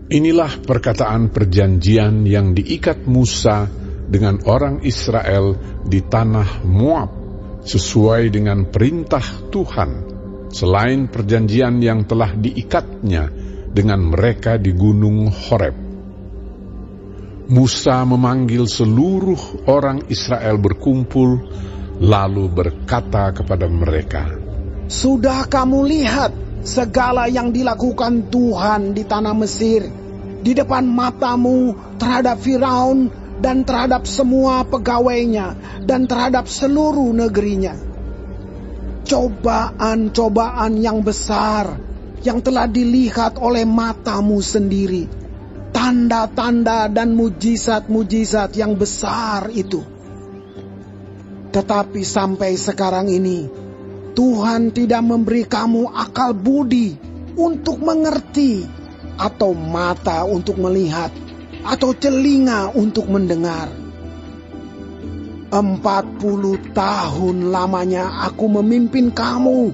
Inilah perkataan perjanjian yang diikat Musa dengan orang Israel di tanah Moab, sesuai dengan perintah Tuhan, selain perjanjian yang telah diikatnya dengan mereka di gunung Horeb. Musa memanggil seluruh orang Israel berkumpul, lalu berkata kepada mereka, "Sudah kamu lihat segala yang dilakukan Tuhan di tanah Mesir, di depan matamu terhadap Firaun dan terhadap semua pegawainya dan terhadap seluruh negerinya. Cobaan-cobaan yang besar yang telah dilihat oleh matamu sendiri, tanda-tanda dan mujizat-mujizat yang besar itu. Tetapi sampai sekarang ini, Tuhan tidak memberi kamu akal budi untuk mengerti, atau mata untuk melihat, atau telinga untuk mendengar. 40 tahun lamanya aku memimpin kamu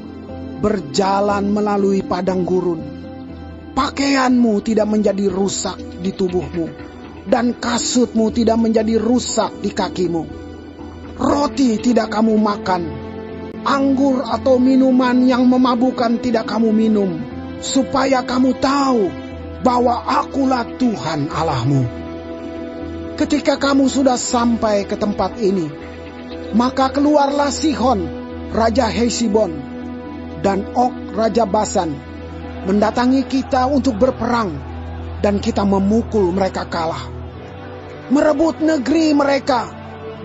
berjalan melalui padang gurun. Pakaianmu tidak menjadi rusak di tubuhmu, dan kasutmu tidak menjadi rusak di kakimu. Roti tidak kamu makan, anggur atau minuman yang memabukkan tidak kamu minum, supaya kamu tahu bahwa akulah Tuhan Allahmu. Ketika kamu sudah sampai ke tempat ini, maka keluarlah Sihon, Raja Hesibon, dan Og, Raja Basan, mendatangi kita untuk berperang, dan kita memukul mereka kalah, merebut negeri mereka,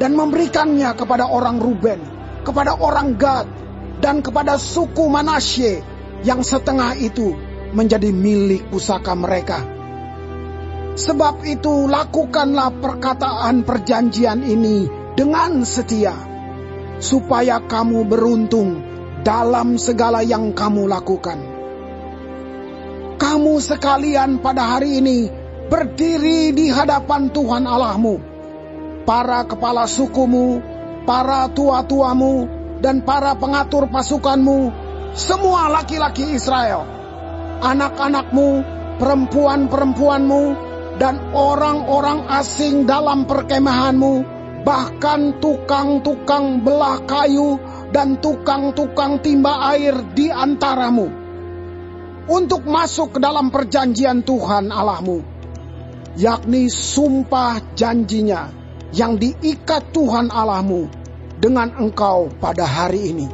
dan memberikannya kepada orang Ruben, kepada orang Gad, dan kepada suku Manasye, yang setengah itu menjadi milik pusaka mereka. Sebab itu lakukanlah perkataan perjanjian ini dengan setia, supaya kamu beruntung dalam segala yang kamu lakukan. Kamu sekalian pada hari ini berdiri di hadapan Tuhan Allahmu, para kepala sukumu, para tua-tuamu, dan para pengatur pasukanmu, semua laki-laki Israel, anak-anakmu, perempuan-perempuanmu, dan orang-orang asing dalam perkemahanmu, bahkan tukang-tukang belah kayu dan tukang-tukang timba air di antaramu, untuk masuk ke dalam perjanjian Tuhan Allahmu, yakni sumpah janjinya yang diikat Tuhan Allahmu dengan engkau pada hari ini,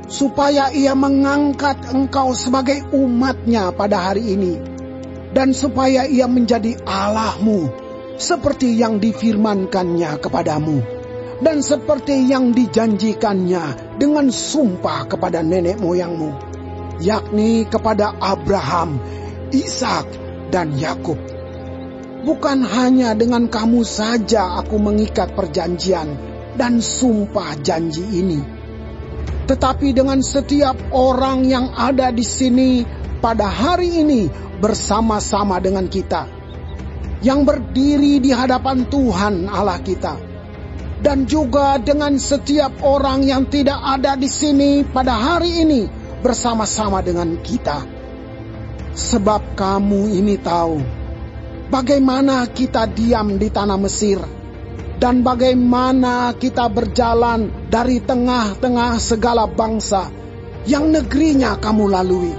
supaya ia mengangkat engkau sebagai umatnya pada hari ini, dan supaya ia menjadi Allahmu seperti yang difirmankannya kepadamu, dan seperti yang dijanjikannya dengan sumpah kepada nenek moyangmu, yakni kepada Abraham, Ishak, dan Yakub. Bukan hanya dengan kamu saja aku mengikat perjanjian dan sumpah janji ini, tetapi dengan setiap orang yang ada di sini pada hari ini bersama-sama dengan kita, yang berdiri di hadapan Tuhan Allah kita, dan juga dengan setiap orang yang tidak ada di sini pada hari ini bersama-sama dengan kita. Sebab kamu ini tahu bagaimana kita diam di tanah Mesir, dan bagaimana kita berjalan dari tengah-tengah segala bangsa yang negerinya kamu lalui.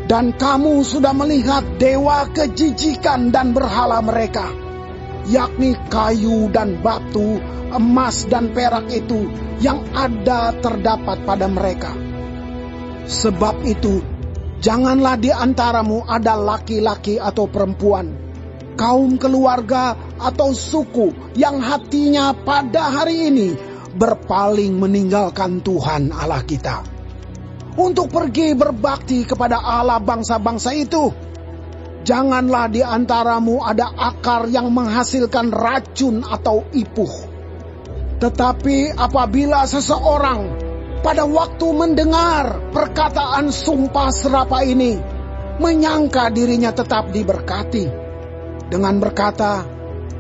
Dan kamu sudah melihat dewa kejijikan dan berhala mereka, yakni kayu dan batu, emas dan perak itu yang ada terdapat pada mereka. Sebab itu, janganlah di antaramu ada laki-laki atau perempuan, kaum keluarga atau suku yang hatinya pada hari ini berpaling meninggalkan Tuhan Allah kita, untuk pergi berbakti kepada Allah bangsa-bangsa itu. Janganlah di antaramu ada akar yang menghasilkan racun atau ipuh. Tetapi apabila seseorang pada waktu mendengar perkataan sumpah serapah ini menyangka dirinya tetap diberkati, dengan berkata,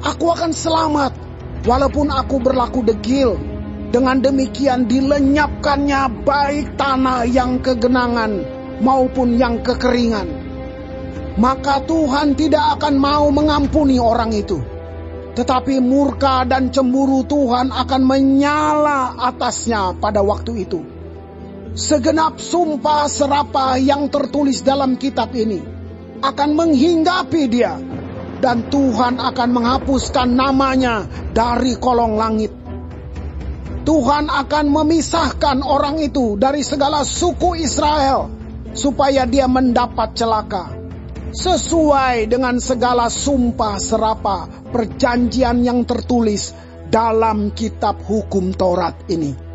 "Aku akan selamat walaupun aku berlaku degil," dengan demikian dilenyapkannya baik tanah yang kegenangan maupun yang kekeringan. maka Tuhan tidak akan mau mengampuni orang itu. Tetapi murka dan cemburu Tuhan akan menyala atasnya pada waktu itu. Segenap sumpah serapah yang tertulis dalam kitab ini akan menghinggapi dia, dan Tuhan akan menghapuskan namanya dari kolong langit. Tuhan akan memisahkan orang itu dari segala suku Israel, supaya dia mendapat celaka, sesuai dengan segala sumpah serapah perjanjian yang tertulis dalam kitab hukum Taurat ini.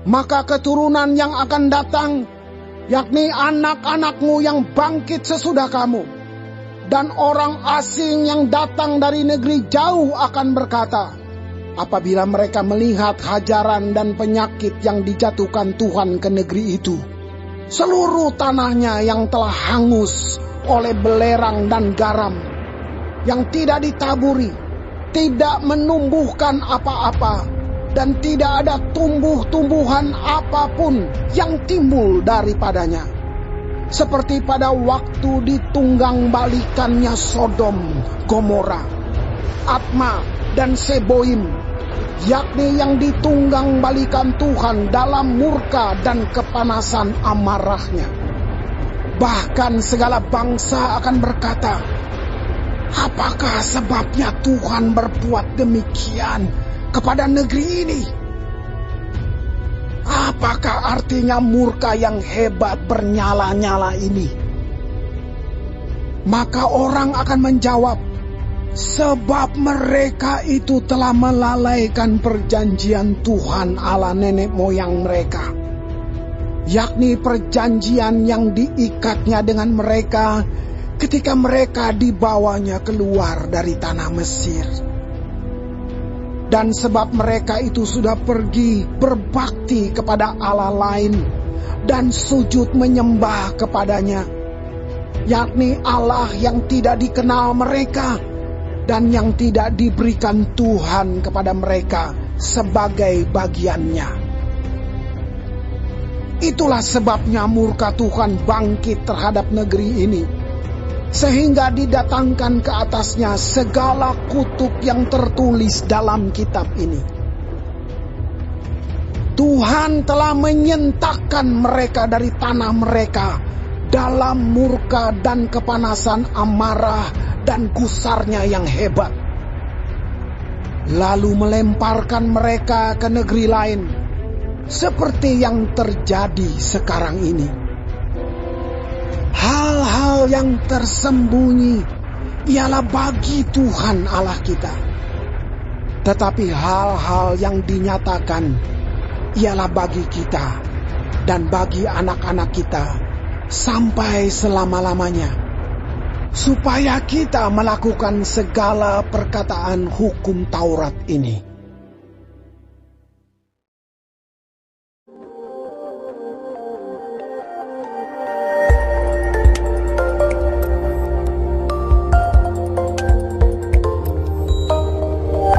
Maka keturunan yang akan datang, yakni anak-anakmu yang bangkit sesudah kamu, dan orang asing yang datang dari negeri jauh akan berkata, apabila mereka melihat hajaran dan penyakit yang dijatuhkan Tuhan ke negeri itu, seluruh tanahnya yang telah hangus oleh belerang dan garam, yang tidak ditaburi, tidak menumbuhkan apa-apa, dan tidak ada tumbuh-tumbuhan apapun yang timbul daripadanya. Seperti pada waktu ditunggang balikannya Sodom, Gomora, Atma, dan Seboim, yakni yang ditunggang balikan Tuhan dalam murka dan kepanasan amarahnya. Bahkan segala bangsa akan berkata, apakah sebabnya Tuhan berbuat demikian kepada negeri ini? Apakah artinya murka yang hebat bernyala-nyala ini? Maka orang akan menjawab, sebab mereka itu telah melalaikan perjanjian Tuhan Allah nenek moyang mereka, yakni perjanjian yang diikatnya dengan mereka ketika mereka dibawanya keluar dari tanah Mesir. Dan sebab mereka itu sudah pergi berbakti kepada Allah lain dan sujud menyembah kepadanya, yakni Allah yang tidak dikenal mereka dan yang tidak diberikan Tuhan kepada mereka sebagai bagiannya. Itulah sebabnya murka Tuhan bangkit terhadap negeri ini, sehingga didatangkan ke atasnya segala kutuk yang tertulis dalam kitab ini. Tuhan telah menyentakkan mereka dari tanah mereka dalam murka dan kepanasan amarah dan gusarnya yang hebat, lalu melemparkan mereka ke negeri lain, seperti yang terjadi sekarang ini. Hal-hal yang tersembunyi ialah bagi Tuhan Allah kita, tetapi hal-hal yang dinyatakan ialah bagi kita dan bagi anak-anak kita sampai selama-lamanya, supaya kita melakukan segala perkataan hukum Taurat ini.